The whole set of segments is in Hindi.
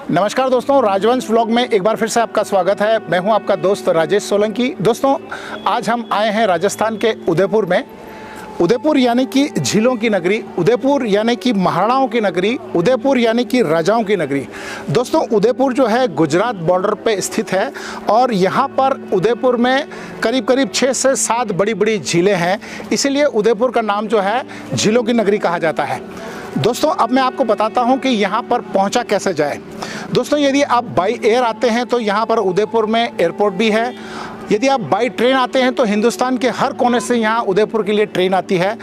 नमस्कार दोस्तों, राजवंश व्लॉग में एक बार फिर से आपका स्वागत है। मैं हूं आपका दोस्त राजेश सोलंकी। दोस्तों, आज हम आए हैं राजस्थान के उदयपुर में। उदयपुर यानी कि झीलों की नगरी, उदयपुर यानी कि महाराणाओं की नगरी, उदयपुर यानी कि राजाओं की नगरी। दोस्तों, उदयपुर जो है गुजरात बॉर्डर पे स्थित है और यहाँ पर उदयपुर में करीब करीब 6 से 7 बड़ी बड़ी झीलें हैं। इसीलिए उदयपुर का नाम जो है झीलों की नगरी कहा जाता है। दोस्तों, अब मैं आपको बताता हूँ कि यहाँ पर पहुँचा कैसे जाए। दोस्तों, यदि आप बाई एयर आते हैं तो यहाँ पर उदयपुर में एयरपोर्ट भी है। यदि आप बाई ट्रेन आते हैं तो हिंदुस्तान के हर कोने से यहाँ उदयपुर के लिए ट्रेन आती है।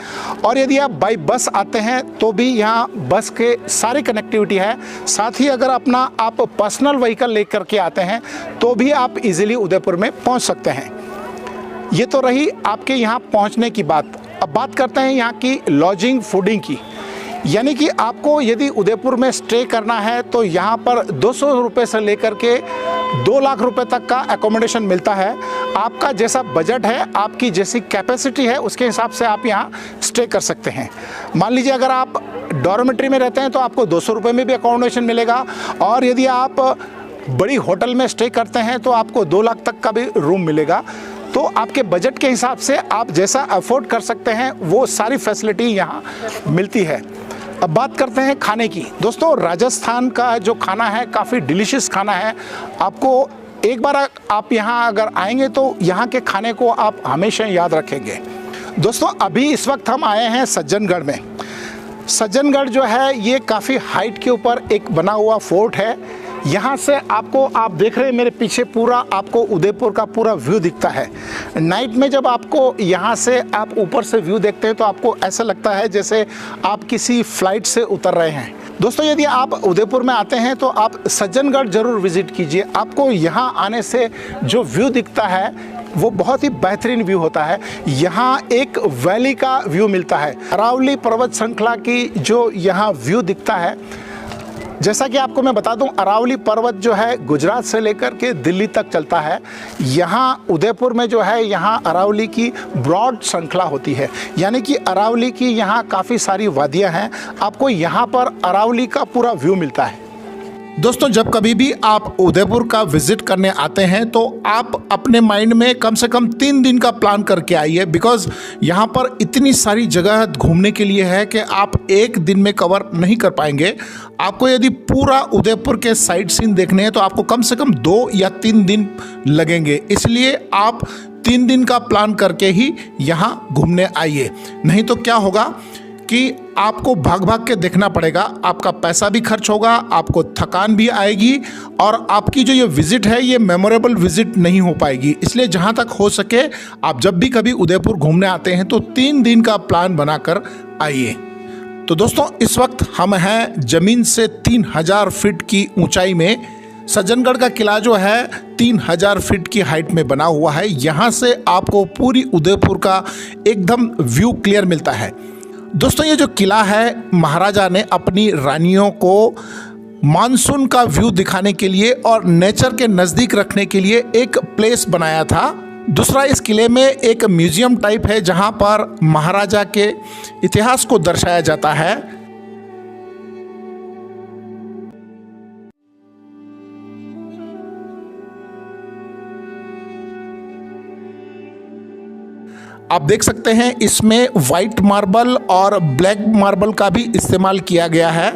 और यदि आप बाई बस आते हैं तो भी यहाँ बस के सारी कनेक्टिविटी है। साथ ही अगर अपना आप पर्सनल व्हीकल लेकर के आते हैं तो भी आप इजीली उदयपुर में पहुँच सकते हैं। ये तो रही आपके यहाँ पहुँचने की बात। अब बात करते हैं यहाँ की लॉजिंग फूडिंग की। यानी कि आपको यदि उदयपुर में स्टे करना है तो यहाँ पर 200 रुपये से लेकर के 2 लाख रुपए तक का एकोमोडेशन मिलता है। आपका जैसा बजट है, आपकी जैसी कैपेसिटी है, उसके हिसाब से आप यहाँ स्टे कर सकते हैं। मान लीजिए अगर आप डॉर्मेट्री में रहते हैं तो आपको 200 रुपये में भी एकोमोडेशन मिलेगा। और यदि आप बड़ी होटल में स्टे करते हैं तो आपको 2 लाख तक का भी रूम मिलेगा। तो आपके बजट के हिसाब से आप जैसा अफोर्ड कर सकते हैं वो सारी फैसिलिटी यहाँ मिलती है। अब बात करते हैं खाने की। दोस्तों, राजस्थान का जो खाना है काफ़ी डिलीशियस खाना है। आपको एक बार आप यहाँ अगर आएंगे तो यहाँ के खाने को आप हमेशा याद रखेंगे। दोस्तों, अभी इस वक्त हम आए हैं सज्जनगढ़ में। सज्जनगढ़ जो है ये काफ़ी हाइट के ऊपर एक बना हुआ फोर्ट है। यहाँ से आपको, आप देख रहे हैं मेरे पीछे, पूरा आपको उदयपुर का पूरा व्यू दिखता है। नाइट में जब आपको यहाँ से आप ऊपर से व्यू देखते हैं तो आपको ऐसा लगता है जैसे आप किसी फ्लाइट से उतर रहे हैं। दोस्तों, यदि आप उदयपुर में आते हैं तो आप सज्जनगढ़ ज़रूर विज़िट कीजिए। आपको यहाँ आने से जो व्यू दिखता है वो बहुत ही बेहतरीन व्यू होता है। यहाँ एक वैली का व्यू मिलता है। अरावली पर्वत श्रृंखला की जो यहाँ व्यू दिखता है, जैसा कि आपको मैं बता दूं, अरावली पर्वत जो है गुजरात से लेकर के दिल्ली तक चलता है। यहाँ उदयपुर में जो है यहाँ अरावली की ब्रॉड श्रृंखला होती है। यानी कि अरावली की यहाँ काफ़ी सारी वादियाँ हैं। आपको यहाँ पर अरावली का पूरा व्यू मिलता है। दोस्तों, जब कभी भी आप उदयपुर का विजिट करने आते हैं तो आप अपने माइंड में कम से कम 3 दिन का प्लान करके आइए। बिकॉज यहाँ पर इतनी सारी जगह घूमने के लिए है कि आप एक दिन में कवर नहीं कर पाएंगे। आपको यदि पूरा उदयपुर के साइट सीन देखने हैं तो आपको कम से कम 2 या 3 दिन लगेंगे। इसलिए आप 3 दिन का प्लान करके ही यहाँ घूमने आइए। नहीं तो क्या होगा कि आपको भाग भाग के देखना पड़ेगा, आपका पैसा भी खर्च होगा, आपको थकान भी आएगी और आपकी जो ये विज़िट है ये मेमोरेबल विज़िट नहीं हो पाएगी। इसलिए जहाँ तक हो सके आप जब भी कभी उदयपुर घूमने आते हैं तो 3 दिन का प्लान बनाकर आइए। तो दोस्तों, इस वक्त हम हैं ज़मीन से 3000 फीट की ऊंचाई में। सज्जनगढ़ का किला जो है 3000 फीट की हाइट में बना हुआ है। यहाँ से आपको पूरी उदयपुर का एकदम व्यू क्लियर मिलता है। दोस्तों, ये जो किला है महाराजा ने अपनी रानियों को मानसून का व्यू दिखाने के लिए और नेचर के नज़दीक रखने के लिए एक प्लेस बनाया था। दूसरा, इस किले में एक म्यूजियम टाइप है जहां पर महाराजा के इतिहास को दर्शाया जाता है। आप देख सकते हैं इसमें वाइट मार्बल और ब्लैक मार्बल का भी इस्तेमाल किया गया है।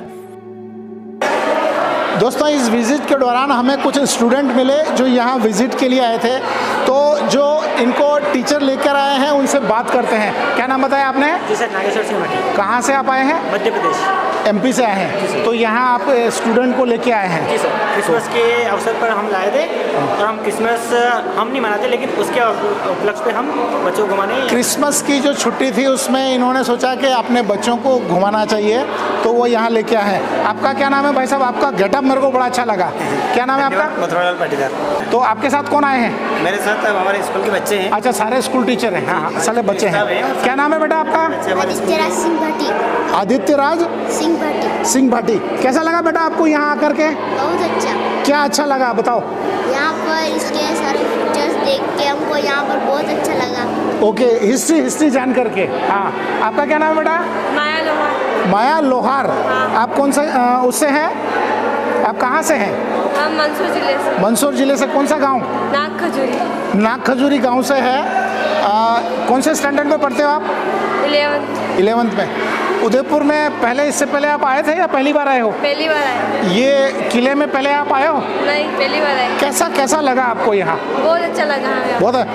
दोस्तों, इस विज़िट के दौरान हमें कुछ स्टूडेंट मिले जो यहाँ विज़िट के लिए आए थे। तो जो इनको टीचर लेकर आए हैं उनसे बात करते हैं। क्या नाम बताया आपने? जी सर, नागेश्वर सिंह भाटी। कहाँ से आप आए हैं? मध्य प्रदेश। MP से आए हैं। तो यहाँ आप स्टूडेंट को लेके आए हैं? जी सर, क्रिसमस के अवसर पर हम लाए थे और हम क्रिसमस हम नहीं मनाते लेकिन उसके उपलक्ष्य पे हम बच्चों को घुमाने। क्रिसमस की जो छुट्टी थी उसमें इन्होंने सोचा कि अपने बच्चों को घुमाना चाहिए तो वो यहाँ लेके आए हैं। आपका क्या नाम है भाई साहब? आपका गेटअप मेरे को बड़ा अच्छा लगा। क्या नाम है आपका? मथुरालाल पाटीदार। तो आपके साथ कौन आए हैं? मेरे साथ हमारे स्कूल के बच्चे हैं। अच्छा, सारे स्कूल टीचर हैं? हाँ, सारे बच्चे हैं। क्या नाम है बेटा आपका? आदित्यराज सिंह भाटी। आदित्यराज सिंह भाटी। कैसा लगा बेटा आपको यहाँ आकर के? बहुत अच्छा। क्या अच्छा लगा बताओ? यहाँ पर इसके सारे पिक्चर्स देख के हमको यहाँ पर बहुत अच्छा लगा। ओके, हिस्ट्री जान करके। हाँ, आपका क्या नाम है बेटा? माया लोहार। माया लोहार। आप कौन सा उससे हैं? आप कहाँ से हैं? हम मंसूर जिले से। मंसूर जिले से कौन सा गांव? नाग खजूरी। नाग खजूरी गांव से है। कौन से स्टैंडर्ड में पढ़ते हो आप? 11th में। उदयपुर में पहले, इससे पहले आप आए थे या पहली बार आए हो? पहली बार आए। ये किले में पहले आप आए हो? नहीं, पहली बार आए। कैसा लगा आपको यहाँ? बहुत अच्छा लगा हमें। बहुत।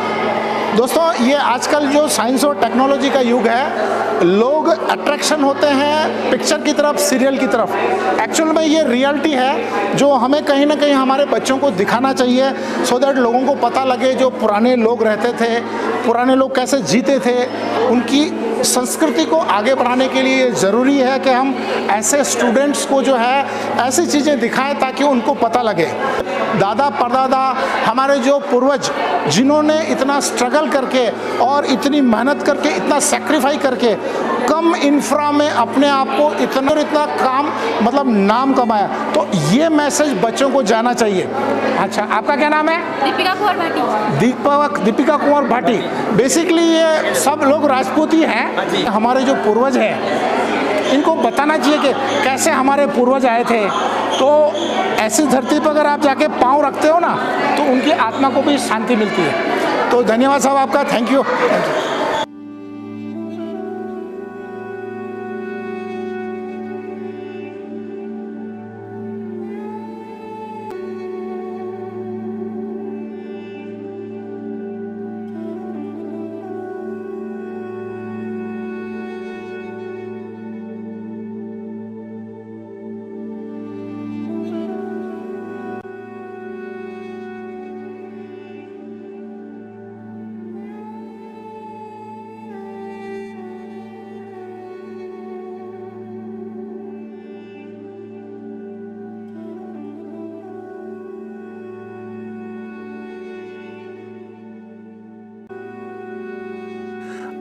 दोस्तों, ये आजकल जो साइंस और टेक्नोलॉजी का युग है, लोग अट्रैक्शन होते हैं पिक्चर की तरफ, सीरियल की तरफ। एक्चुअल में ये रियलिटी है जो हमें कहीं ना कहीं हमारे बच्चों को दिखाना चाहिए, सो दैट लोगों को पता लगे जो पुराने लोग रहते थे, पुराने लोग कैसे जीते थे, उनकी संस्कृति को आगे बढ़ाने के लिए ज़रूरी है कि हम ऐसे स्टूडेंट्स को जो है ऐसी चीज़ें दिखाएं ताकि उनको पता लगे। दादा परदादा, हमारे जो पूर्वज जिन्होंने इतना स्ट्रगल करके और इतनी मेहनत करके, इतना सेक्रीफाई करके कम इंफ्रा में अपने आप को इतना काम मतलब नाम कमाया, तो ये मैसेज बच्चों को जाना चाहिए। अच्छा, आपका क्या नाम है? दीपिका कुमार भाटी। दीपिका कुमार भाटी। बेसिकली ये सब लोग राजपूत ही हैं। हमारे जो पूर्वज हैं इनको बताना चाहिए कि कैसे हमारे पूर्वज आए थे। तो ऐसी धरती पर अगर आप जाके पाँव रखते हो ना, तो उनकी आत्मा को भी शांति मिलती है। तो धन्यवाद साहब आपका, थैंक यू।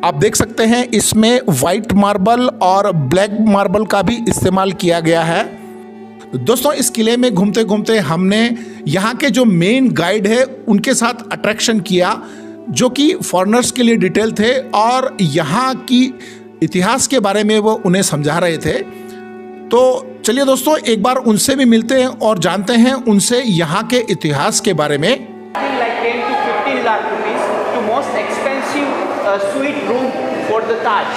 आप देख सकते हैं इसमें वाइट मार्बल और ब्लैक मार्बल का भी इस्तेमाल किया गया है। दोस्तों, इस किले में घूमते घूमते हमने यहाँ के जो मेन गाइड है उनके साथ अट्रैक्शन किया, जो कि फॉरेनर्स के लिए डिटेल थे और यहाँ की इतिहास के बारे में वो उन्हें समझा रहे थे। तो चलिए दोस्तों, एक बार उनसे भी मिलते हैं और जानते हैं उनसे यहाँ के इतिहास के बारे में। like 10 to 15 lakh rupees to most expensive suite room for the Taj.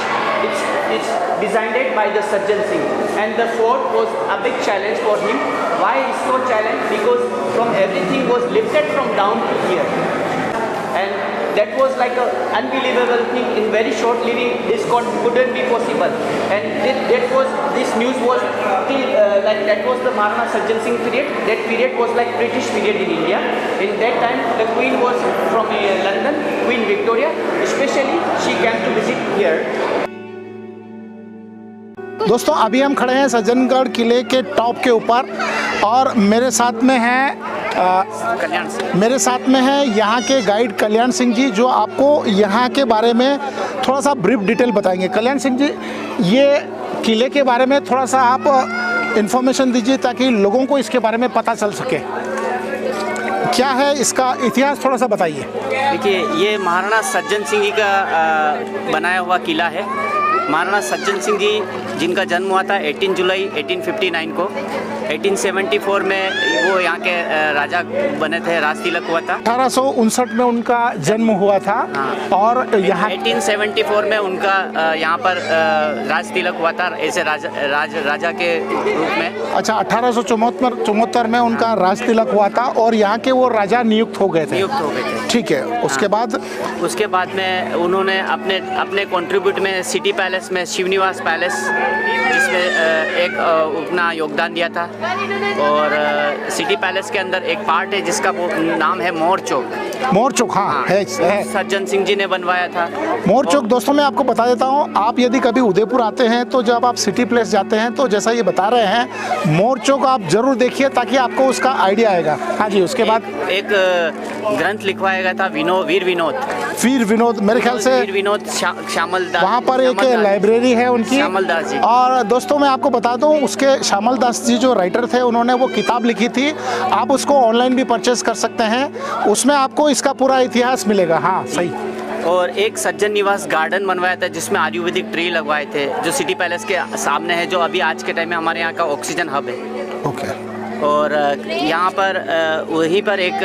It's designed by the Sajjan Singh, and the fort was a big challenge for him. Why is so challenge? Because from everything was lifted from down to here, and that was like an unbelievable thing. In very short living, this couldn't be possible, and this news was till like that was the Maharana Sajjan Singh period. That period was like British period in India. In that time, the Queen was from London, Queen Victoria. Especially, she came to visit here. दोस्तों, अभी हम खड़े हैं सज्जनगढ़ किले के टॉप के ऊपर और मेरे साथ में है यहाँ के गाइड कल्याण सिंह जी, जो आपको यहाँ के बारे में थोड़ा सा ब्रीफ डिटेल बताएंगे। कल्याण सिंह जी, ये किले के बारे में थोड़ा सा आप इन्फॉर्मेशन दीजिए ताकि लोगों को इसके बारे में पता चल सके। क्या है इसका इतिहास, थोड़ा सा बताइए। देखिए, ये महाराणा सज्जन सिंह जी का बनाया हुआ किला है। महाराणा सज्जन सिंह जी जिनका जन्म हुआ था 18 जुलाई 1859 को। 1874 में वो यहाँ के राजा बने थे, राज तिलक हुआ था। 1859 में उनका जन्म हुआ था। हाँ। और यहाँ 1874 में उनका यहाँ पर राज तिलक हुआ था, ऐसे राजा के रूप में। अच्छा, 1874 में उनका राज तिलक हुआ था और यहाँ के वो राजा नियुक्त हो गए थे। ठीक है। उसके बाद में उन्होंने अपने कंट्रीब्यूट में सिटी पैलेस में शिवनिवास पैलेस, जिसमें एक अपना योगदान दिया था। और सिटी पैलेस के अंदर एक पार्ट है जिसका नाम है मोर चौक। हाँ, है। सज्जन सिंह जी ने बनवाया था मोर चौक। दोस्तों, मैं आपको बता देता हूँ, आप यदि कभी उदयपुर आते हैं तो जब आप सिटी प्लेस जाते हैं तो जैसा ये बता रहे हैं, मोर चौक आप जरूर देखिए ताकि आपको उसका आइडिया आएगा। हाँ जी। उसके बाद एक ग्रंथ लिखवाया गया था वीर विनोद, मेरे ख्याल से वीर विनोद श्यामल दास। वहाँ पर एक लाइब्रेरी है उनकी, श्यामल दास जी। और दोस्तों, मैं आपको बता दूं, उसके श्यामल दास जी जो राइटर थे, उन्होंने वो किताब लिखी थी। आप उसको ऑनलाइन भी परचेज कर सकते हैं, उसमें आपको इसका पूरा इतिहास मिलेगा। हाँ, सही। और एक सज्जन निवास गार्डन बनवाया था जिसमें आयुर्वेदिक ट्री लगवाए थे, जो सिटी पैलेस के सामने है, जो अभी आज के टाइम में हमारे यहाँ का ऑक्सीजन हब है। ओके। और यहाँ पर वहीं पर एक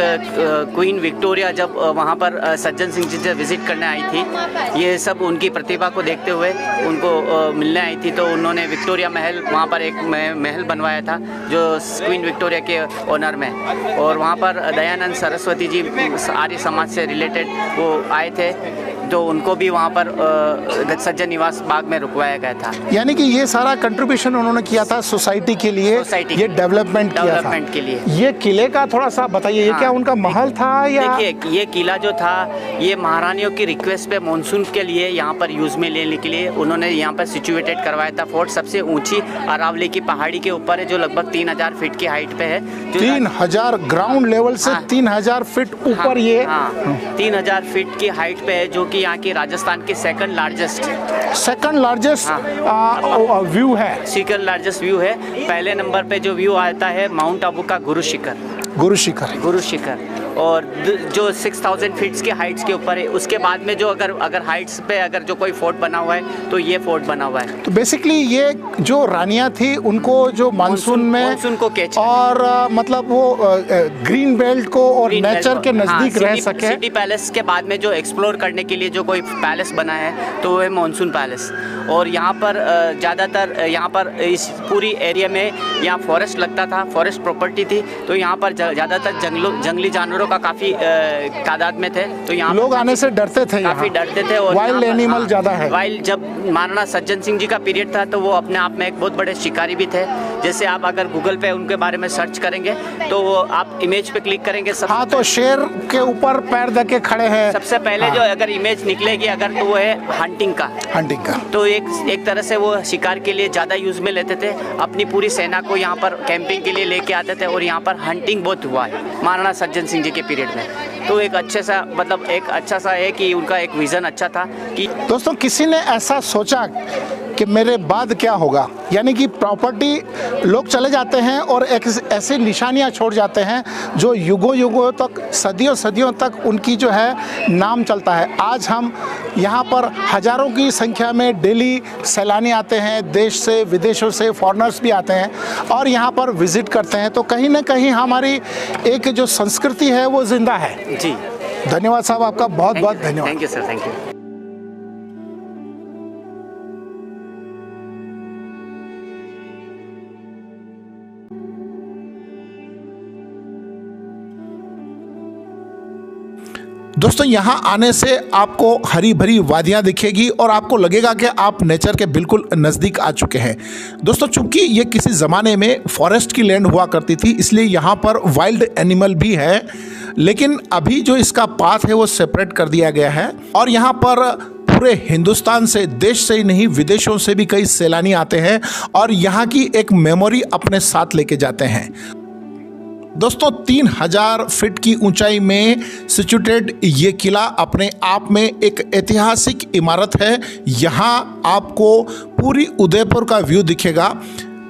क्वीन विक्टोरिया जब वहाँ पर सज्जन सिंह जी से विज़िट करने आई थी, ये सब उनकी प्रतिभा को देखते हुए उनको मिलने आई थी, तो उन्होंने विक्टोरिया महल वहाँ पर एक महल बनवाया था जो क्वीन विक्टोरिया के ऑनर में, और वहाँ पर दयानंद सरस्वती जी आर्य समाज से रिलेटेड वो आए थे, तो उनको भी वहाँ पर सज्जन निवास बाग में रुकवाया गया था। यानी कि ये सारा कंट्रीब्यूशन उन्होंने किया था सोसाइटी के लिए, ये डेवलपमेंट के लिए। ये किले का थोड़ा सा बताइए, ये क्या उनका महल था या? देखिए, ये किला जो था ये महारानियों की रिक्वेस्ट पे मानसून के लिए यहाँ पर यूज़ में लेने के लिए उन्होंने यहाँ पर सिचुएटेड करवाया था। फोर्ट सबसे ऊंची अरावली की पहाड़ी के ऊपर है, जो लगभग 3000 फीट की हाइट पे है। 3000 ग्राउंड लेवल से 3000 फीट ऊपर, ये 3000 फीट की हाइट पे है, जो कि यहाँ की राजस्थान की सेकंड लार्जेस्ट व्यू है। सेकंड लार्जेस्ट व्यू है। पहले नंबर पे जो व्यू आता है माउंट आबू का गुरु शिखर, और जो 6000 फीट्स की हाइट्स के ऊपर है। उसके बाद में जो अगर हाइट्स पे अगर जो कोई फोर्ट बना हुआ है तो ये फोर्ट बना हुआ है। तो बेसिकली ये जो रानियां थी उनको जो मानसून को कैच और मतलब वो ग्रीन बेल्ट को और नेचर के नजदीक रह सके। सिटी पैलेस के बाद में जो एक्सप्लोर करने के लिए जो कोई पैलेस बना है तो वो है मानसून पैलेस। और यहाँ पर ज़्यादातर यहाँ पर इस पूरी एरिया में यहाँ फॉरेस्ट लगता था, फॉरेस्ट प्रॉपर्टी थी, तो यहाँ पर ज़्यादातर जंगली जानवरों का काफ़ी तादाद में थे, तो यहाँ लोग आने से डरते थे, काफ़ी डरते थे। और वाइल्ड एनिमल ज़्यादा है। वाइल्ड जब महाराणा सज्जन सिंह जी का पीरियड था तो वो अपने आप में एक बहुत बड़े शिकारी भी थे। जैसे आप अगर गूगल पे उनके बारे में सर्च करेंगे तो आप इमेज पे क्लिक करेंगे, हाँ, तो शेर के ऊपर पैर दे के खड़े हैं। सबसे पहले जो अगर इमेज निकलेगी अगर तो वो है हंटिंग का। तो एक तरह से वो शिकार के लिए ज़्यादा यूज़ में लेते थे, अपनी पूरी सेना को यहाँ पर कैंपिंग के लिए लेके आते थे, और यहाँ पर हंटिंग बहुत हुआ है महाराणा सज्जन सिंह जी के पीरियड में। तो एक अच्छा सा है कि उनका एक विज़न अच्छा था कि दोस्तों किसी ने ऐसा सोचा कि मेरे बाद क्या होगा, यानी कि प्रॉपर्टी लोग चले जाते हैं और एक ऐसी निशानियां छोड़ जाते हैं जो युगों तक, सदियों तक उनकी जो है नाम चलता है। आज हम यहाँ पर हज़ारों की संख्या में डेली सैलानी आते हैं, देश से विदेशों से फॉरेनर्स भी आते हैं और यहाँ पर विज़िट करते हैं, तो कहीं ना कहीं हमारी एक जो संस्कृति है वो जिंदा है। जी, धन्यवाद साहब, आपका बहुत बहुत धन्यवाद। Thank you sir, thank you. दोस्तों यहाँ आने से आपको हरी भरी वादियाँ दिखेगी और आपको लगेगा कि आप नेचर के बिल्कुल नज़दीक आ चुके हैं। दोस्तों चूंकि ये किसी ज़माने में फॉरेस्ट की लैंड हुआ करती थी, इसलिए यहाँ पर वाइल्ड एनिमल भी है, लेकिन अभी जो इसका पाथ है वो सेपरेट कर दिया गया है। और यहाँ पर पूरे हिंदुस्तान से, देश से ही नहीं विदेशों से भी कई सैलानी आते हैं और यहाँ की एक मेमोरी अपने साथ लेके जाते हैं। दोस्तों 3000 फीट की ऊंचाई में सिचुएटेड ये किला अपने आप में एक ऐतिहासिक इमारत है। यहाँ आपको पूरी उदयपुर का व्यू दिखेगा।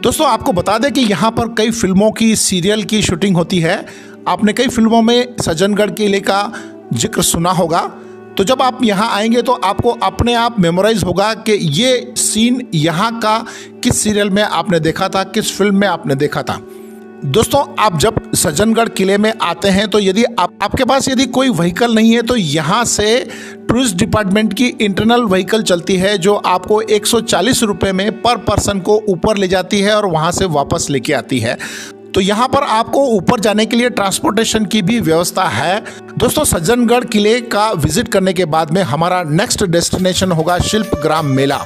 दोस्तों आपको बता दें कि यहाँ पर कई फिल्मों की, सीरियल की शूटिंग होती है। आपने कई फिल्मों में सज्जनगढ़ किले का जिक्र सुना होगा, तो जब आप यहाँ आएंगे तो आपको अपने आप मेमोराइज होगा कि ये सीन यहाँ का किस सीरियल में आपने देखा था, किस फिल्म में आपने देखा था। दोस्तों आप जब सज्जनगढ़ किले में आते हैं तो यदि आपके पास यदि कोई व्हीकल नहीं है तो यहाँ से टूरिस्ट डिपार्टमेंट की इंटरनल व्हीकल चलती है, जो आपको 140 रुपये में पर पर्सन को ऊपर ले जाती है और वहाँ से वापस लेके आती है। तो यहाँ पर आपको ऊपर जाने के लिए ट्रांसपोर्टेशन की भी व्यवस्था है। दोस्तों सज्जनगढ़ किले का विजिट करने के बाद में हमारा नेक्स्ट डेस्टिनेशन होगा शिल्पग्राम मेला।